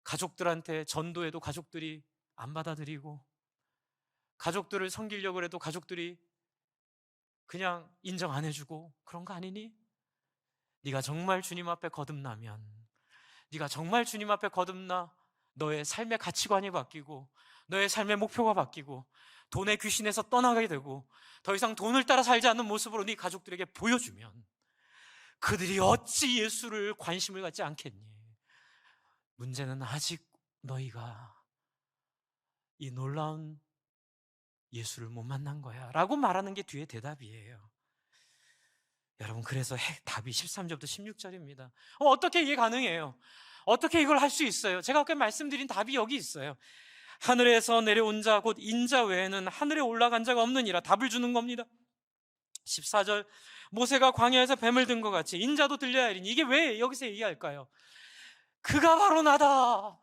Speaker 1: 가족들한테 전도해도 가족들이 안 받아들이고, 가족들을 섬기려고 해도 가족들이 그냥 인정 안 해주고, 그런 거 아니니? 네가 정말 주님 앞에 거듭나면, 네가 정말 주님 앞에 거듭나 너의 삶의 가치관이 바뀌고 너의 삶의 목표가 바뀌고 돈의 귀신에서 떠나게 되고 더 이상 돈을 따라 살지 않는 모습으로 네 가족들에게 보여주면 그들이 어찌 예수를 관심을 갖지 않겠니? 문제는 아직 너희가 이 놀라운 예수를 못 만난 거야 라고 말하는 게 뒤에 대답이에요. 여러분, 그래서 답이 13절부터 16절입니다. 어떻게 이게 가능해요? 어떻게 이걸 할 수 있어요? 제가 아까 말씀드린 답이 여기 있어요. 하늘에서 내려온 자 곧 인자 외에는 하늘에 올라간 자가 없느니라. 답을 주는 겁니다. 14절, 모세가 광야에서 뱀을 든 것 같이 인자도 들려야 하리니. 이게 왜 여기서 얘기할까요? 그가 바로 나다.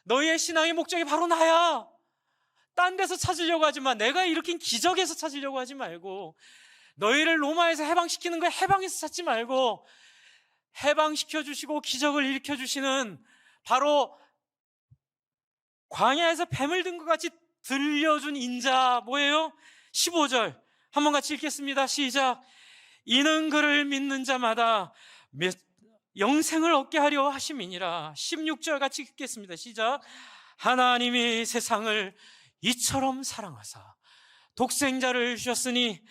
Speaker 1: 너희의 신앙의 목적이 바로 나야. 딴 데서 찾으려고 하지 마. 내가 일으킨 기적에서 찾으려고 하지 말고, 너희를 로마에서 해방시키는 거야 해방에서 찾지 말고, 해방시켜주시고 기적을 일으켜주시는 바로 광야에서 뱀을 든 것 같이 들려준 인자 뭐예요? 15절 한번 같이 읽겠습니다. 시작. 이는 그를 믿는 자마다 영생을 얻게 하려 하심이니라. 16절 같이 읽겠습니다. 시작. 하나님이 세상을 이처럼 사랑하사 독생자를 주셨으니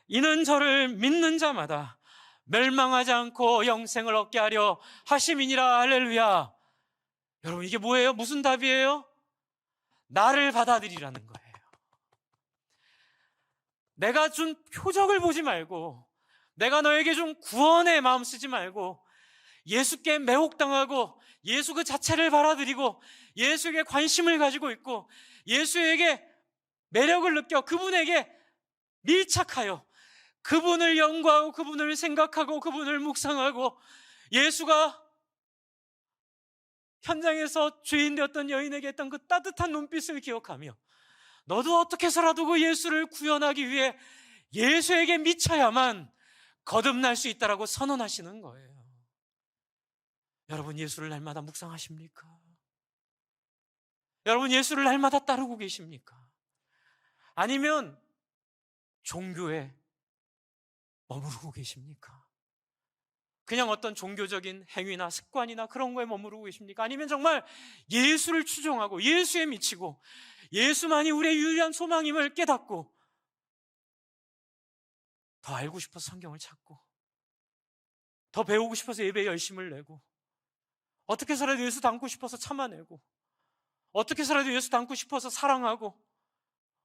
Speaker 1: 이는 저를 믿는 자마다 멸망하지 않고 영생을 얻게 하려 하심이니라. 할렐루야. 여러분, 이게 뭐예요? 무슨 답이에요? 나를 받아들이라는 거예요. 내가 준 표적을 보지 말고, 내가 너에게 준 구원의 마음 쓰지 말고, 예수께 매혹당하고 예수 그 자체를 받아들이고 예수에게 관심을 가지고 있고 예수에게 매력을 느껴 그분에게 밀착하여 그분을 연구하고 그분을 생각하고 그분을 묵상하고 예수가 현장에서 죄인 되었던 여인에게 했던 그 따뜻한 눈빛을 기억하며 너도 어떻게 해서라도 그 예수를 구현하기 위해 예수에게 미쳐야만 거듭날 수 있다라고 선언하시는 거예요. 여러분, 예수를 날마다 묵상하십니까? 여러분, 예수를 날마다 따르고 계십니까? 아니면 종교에 머무르고 계십니까? 그냥 어떤 종교적인 행위나 습관이나 그런 거에 머무르고 계십니까? 아니면 정말 예수를 추종하고 예수에 미치고 예수만이 우리의 유일한 소망임을 깨닫고 더 알고 싶어서 성경을 찾고 더 배우고 싶어서 예배에 열심을 내고 어떻게 해서라도 예수 닮고 싶어서 참아내고 어떻게 해서라도 예수 닮고 싶어서 사랑하고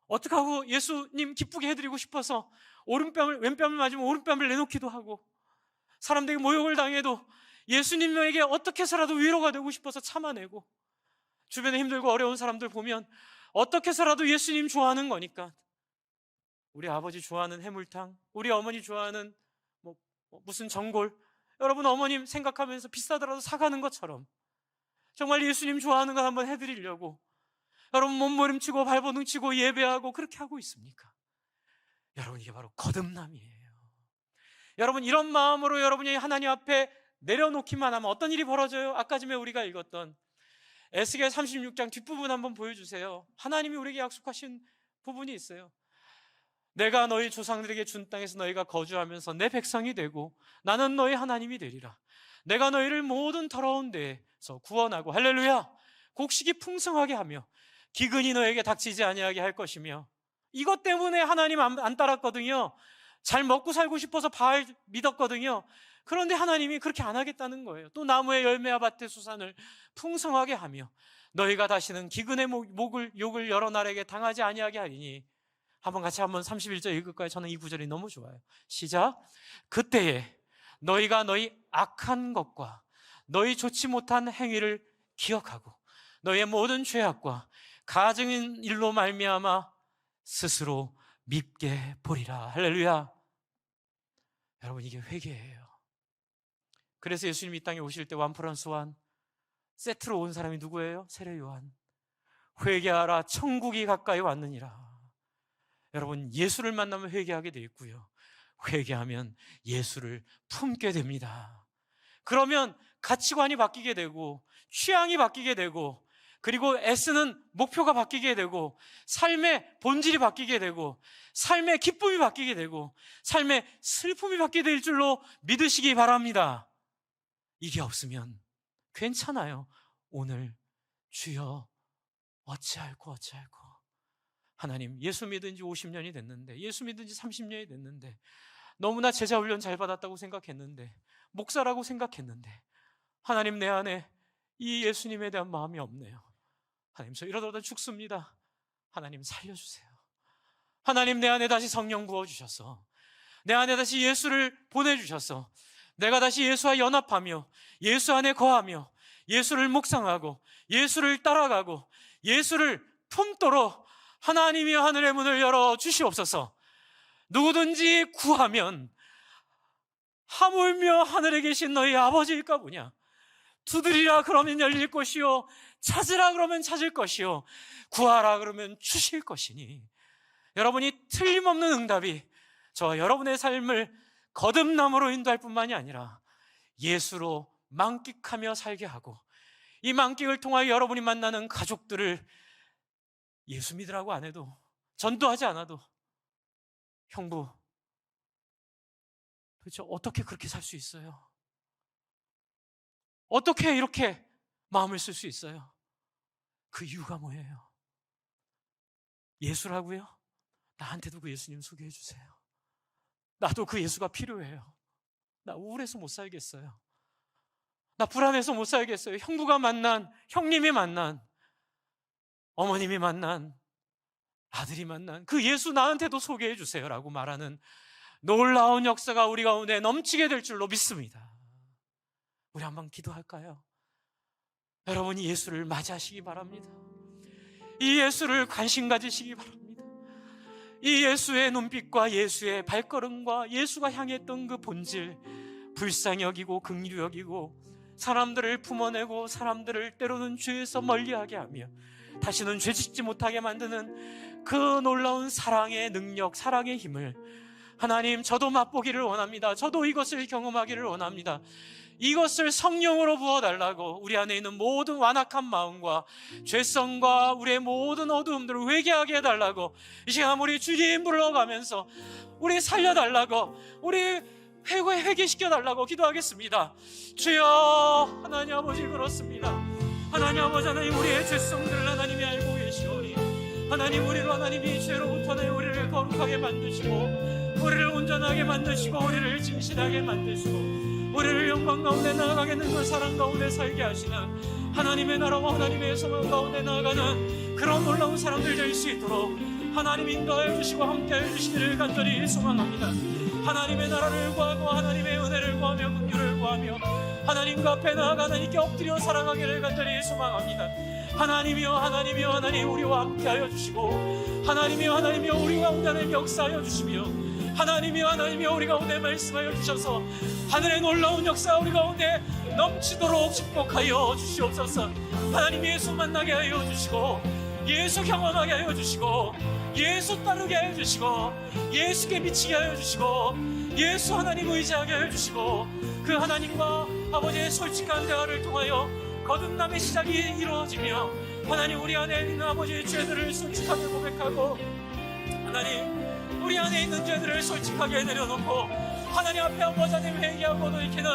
Speaker 1: 어떻게 하고 예수님 기쁘게 해드리고 싶어서 왼뺨을 맞으면 오른뺨을 내놓기도 하고 사람들에게 모욕을 당해도 예수님에게 어떻게 해서라도 위로가 되고 싶어서 참아내고 주변에 힘들고 어려운 사람들 보면 어떻게 해서라도 예수님 좋아하는 거니까 우리 아버지 좋아하는 해물탕, 우리 어머니 좋아하는 무슨 전골, 여러분 어머님 생각하면서 비싸더라도 사가는 것처럼 정말 예수님 좋아하는 것 한번 해드리려고 여러분 몸부림치고 발버둥치고 예배하고 그렇게 하고 있습니까? 여러분, 이게 바로 거듭남이에요. 여러분, 이런 마음으로 여러분이 하나님 앞에 내려놓기만 하면 어떤 일이 벌어져요? 아까 전에 우리가 읽었던 에스겔 36장 뒷부분 한번 보여주세요. 하나님이 우리에게 약속하신 부분이 있어요. 내가 너희 조상들에게 준 땅에서 너희가 거주하면서 내 백성이 되고 나는 너희 하나님이 되리라. 내가 너희를 모든 더러운 데에서 구원하고 할렐루야 곡식이 풍성하게 하며 기근이 너에게 닥치지 아니하게 할 것이며 이것 때문에 하나님 안 따랐거든요. 잘 먹고 살고 싶어서 바알 믿었거든요. 그런데 하나님이 그렇게 안 하겠다는 거예요. 또 나무의 열매와 밭의 수산을 풍성하게 하며 너희가 다시는 기근의 욕을 여러 나라에게 당하지 아니하게 하리니 한번 같이 한번 31절 읽을까요? 저는 이 구절이 너무 좋아요. 시작. 그때에 너희가 너희 악한 것과 너희 좋지 못한 행위를 기억하고 너희의 모든 죄악과 가증인 일로 말미암아 스스로 밉게 보리라. 할렐루야. 여러분, 이게 회개예요. 그래서 예수님이 이 땅에 오실 때 완프란스완 세트로 온 사람이 누구예요? 세례 요한. 회개하라 천국이 가까이 왔느니라. 여러분, 예수를 만나면 회개하게 돼 있고요. 회개하면 예수를 품게 됩니다. 그러면 가치관이 바뀌게 되고 취향이 바뀌게 되고 그리고 애쓰는 목표가 바뀌게 되고 삶의 본질이 바뀌게 되고 삶의 기쁨이 바뀌게 되고 삶의 슬픔이 바뀌게 될 줄로 믿으시기 바랍니다. 이게 없으면 괜찮아요. 오늘 주여 어찌할꼬 하나님, 예수 믿은 지 50년이 됐는데 예수 믿은 지 30년이 됐는데 너무나 제자 훈련 잘 받았다고 생각했는데 목사라고 생각했는데 하나님, 내 안에 이 예수님에 대한 마음이 없네요. 하나님, 저 이러다 죽습니다. 하나님 살려주세요. 하나님, 내 안에 다시 성령 부어주셔서 내 안에 다시 예수를 보내주셔서 내가 다시 예수와 연합하며 예수 안에 거하며 예수를 묵상하고 예수를 따라가고 예수를 품도록 하나님이 하늘의 문을 열어 주시옵소서. 누구든지 구하면 하물며 하늘에 계신 너희 아버지일까 보냐. 두드리라 그러면 열릴 것이요, 찾으라 그러면 찾을 것이요, 구하라 그러면 주실 것이니, 여러분이 틀림없는 응답이 저와 여러분의 삶을 거듭남으로 인도할 뿐만이 아니라 예수로 만끽하며 살게 하고, 이 만끽을 통하여 여러분이 만나는 가족들을 예수 믿으라고 안 해도, 전도하지 않아도, 형부 도대체 어떻게 그렇게 살 수 있어요? 어떻게 이렇게 마음을 쓸 수 있어요? 그 이유가 뭐예요? 예수라고요? 나한테도 그 예수님 소개해 주세요. 나도 그 예수가 필요해요. 나 우울해서 못 살겠어요. 나 불안해서 못 살겠어요. 형부가 만난, 형님이 만난, 어머님이 만난, 아들이 만난 그 예수 나한테도 소개해 주세요 라고 말하는 놀라운 역사가 우리 가운데 넘치게 될 줄로 믿습니다. 우리 한번 기도할까요? 여러분이 예수를 맞이하시기 바랍니다. 이 예수를 관심 가지시기 바랍니다. 이 예수의 눈빛과 예수의 발걸음과 예수가 향했던 그 본질, 불쌍히 여기고 긍휼히 여기고 사람들을 품어내고 사람들을 때로는 죄에서 멀리하게 하며 다시는 죄짓지 못하게 만드는 그 놀라운 사랑의 능력, 사랑의 힘을 하나님, 저도 맛보기를 원합니다. 저도 이것을 경험하기를 원합니다. 이것을 성령으로 부어달라고 우리 안에 있는 모든 완악한 마음과 죄성과 우리의 모든 어두움들을 회개하게 해달라고 이 시간 우리 주님 불러가면서 우리 살려달라고, 우리 회개시켜달라고 기도하겠습니다. 주여, 하나님 아버지, 그렇습니다. 하나님 아버지, 하나님 우리의 죄성들을 하나님이 알고 계시오니 하나님, 우리로 하나님이 죄로부터 우리를 거룩하게 만드시고 우리를 온전하게 만드시고 우리를 진실하게 만드시고 우리를 영광 가운데 나아가겠는 그 사랑 가운데 살게 하시는 하나님의 나라와 하나님의 소망 가운데 나아가는 그런 놀라운 사람들 될 수 있도록 하나님 인도하여 주시고 함께하여 주시기를 간절히 소망합니다. 하나님의 나라를 구하고 하나님의 은혜를 구하며 긍휼을 구하며 하나님과 앞에 나아가 하나님께 엎드려 사랑하기를 간절히 소망합니다. 하나님이여, 하나님이여, 하나님 우리와 함께하여 주시고 하나님이여, 하나님이여, 우리 가운데 역사하여 주시며 하나님이여, 하나님이여, 우리 가운데 말씀하여 주셔서 하늘의 놀라운 역사 우리 가운데 넘치도록 축복하여 주시옵소서. 하나님, 예수 만나게 하여 주시고 예수 경험하게 하여 주시고 예수 따르게 하여 주시고 예수께 미치게 하여 주시고 예수 하나님 의지하게 하여 주시고 그 하나님과 아버지의 솔직한 대화를 통하여 거듭남의 시작이 이루어지며 하나님, 우리 안에 있는 아버지의 죄들을 솔직하게 고백하고 하나님, 우리 안에 있는 죄들을 솔직하게 내려놓고 하나님 앞에 아버지 하나님 회개하고 돌이키는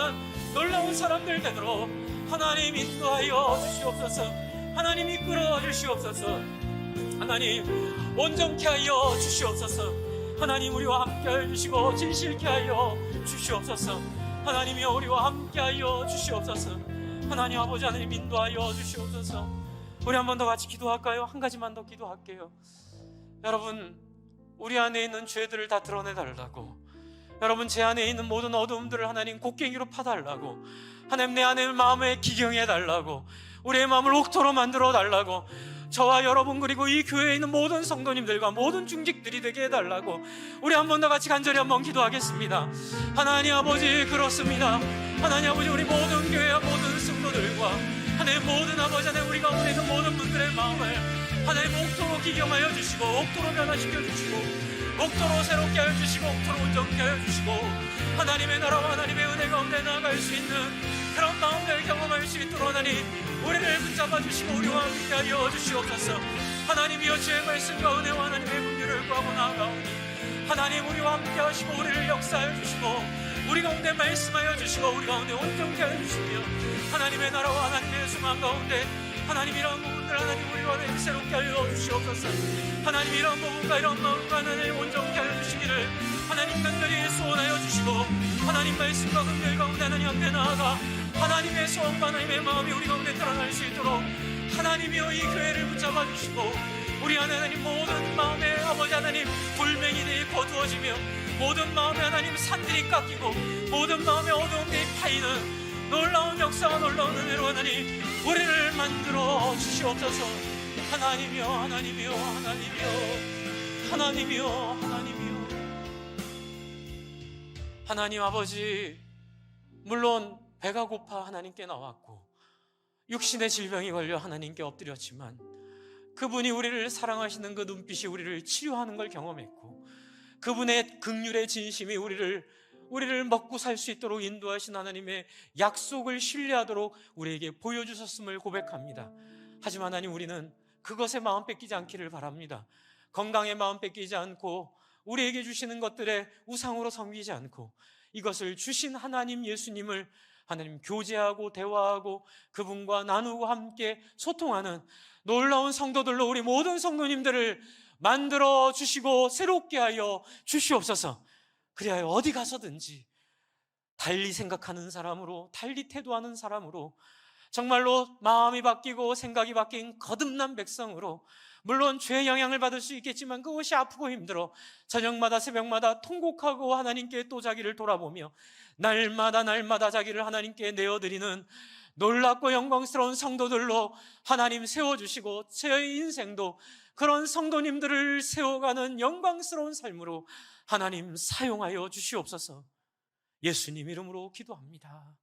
Speaker 1: 놀라운 사람들 되도록 하나님 인도하여 주시옵소서. 하나님 이끌어 주시옵소서. 하나님 온전케 하여 주시옵소서. 하나님 우리와 함께하여 주시고 진실케 하여 주시옵소서. 하나님이여, 우리와 함께하여 주시옵소서. 하나님 아버지 하나님 인도하여 주시옵소서. 우리 한 번 더 같이 기도할까요? 한 가지만 더 기도할게요. 여러분, 우리 안에 있는 죄들을 다 드러내달라고, 여러분 제 안에 있는 모든 어두움들을 하나님 곡괭이로 파달라고, 하나님 내 안에 마음에 기경해달라고, 우리의 마음을 옥토로 만들어달라고, 저와 여러분 그리고 이 교회에 있는 모든 성도님들과 모든 중직들이 되게 해달라고 우리 한 번 더 같이 간절히 한번 기도하겠습니다. 하나님 아버지, 그렇습니다. 하나님 아버지, 우리 모든 교회와 모든 성도들과 하나님 모든 아버지 하나님 우리 가운데 있는 모든 분들의 마음을 하나님 옥토로 기경하여 주시고 옥토로 변화시켜 주시고 옥토로 새롭게 하여 주시고 옥토로 온전케 하여 주시고 하나님의 나라와 하나님의 은혜 가운데 나아갈 수 있는 그런 마음을 경험할 수 있도록 하나님 우리를 붙잡아 주시고 우리와 함께 하여 주시옵소서. 하나님이여, 주의 말씀과 은혜와 하나님의 긍휼을 구하고 나아가오니 하나님 우리와 함께 하시고 우리를 역사하여 주시고 우리 가운데 말씀하여 주시고 우리 가운데 온전케 하여 주시며 하나님의 나라와 하나님의 소망 가운데 하나님 이런 부분들 하나님 우리와 하나님 새롭게 하여 주시옵소서. 하나님 이런 부분과 이런 마음과 하나님 온전케 하여 주시기를 하나님 간절히 소원하여 주시고 하나님 말씀과 긍휼 가운데 하나님 앞에 나아가 하나님의 소원과 하나님의 마음이 우리 가운데 드러날 수 있도록 하나님이여 이 교회를 붙잡아 주시고, 우리 안에 하나님 모든 마음의 아버지 하나님 돌멩이들이 거두어지며, 모든 마음의 하나님 산들이 깎이고, 모든 마음의 어두움이 파이는 놀라운 역사와 놀라운 은혜로 하나님 우리를 만들어 주시옵소서. 하나님이여 하나님이여 하나님이여 하나님이여 하나님이여. 하나님 아버지, 물론 배가 고파 하나님께 나왔고 육신의 질병이 걸려 하나님께 엎드렸지만, 그분이 우리를 사랑하시는 그 눈빛이 우리를 치료하는 걸 경험했고, 그분의 긍휼의 진심이 우리를 먹고 살 수 있도록 인도하신 하나님의 약속을 신뢰하도록 우리에게 보여주셨음을 고백합니다. 하지만 하나님, 우리는 그것에 마음 뺏기지 않기를 바랍니다. 건강에 마음 뺏기지 않고, 우리에게 주시는 것들에 우상으로 섬기지 않고, 이것을 주신 하나님 예수님을 하나님 교제하고 대화하고 그분과 나누고 함께 소통하는 놀라운 성도들로 우리 모든 성도님들을 만들어 주시고 새롭게 하여 주시옵소서. 그리하여 어디 가서든지 달리 생각하는 사람으로, 달리 태도하는 사람으로, 정말로 마음이 바뀌고 생각이 바뀐 거듭난 백성으로, 물론 죄의 영향을 받을 수 있겠지만 그것이 아프고 힘들어 저녁마다 새벽마다 통곡하고 하나님께 또 자기를 돌아보며 날마다 자기를 하나님께 내어드리는 놀랍고 영광스러운 성도들로 하나님 세워주시고, 제 인생도 그런 성도님들을 세워가는 영광스러운 삶으로 하나님 사용하여 주시옵소서. 예수님 이름으로 기도합니다.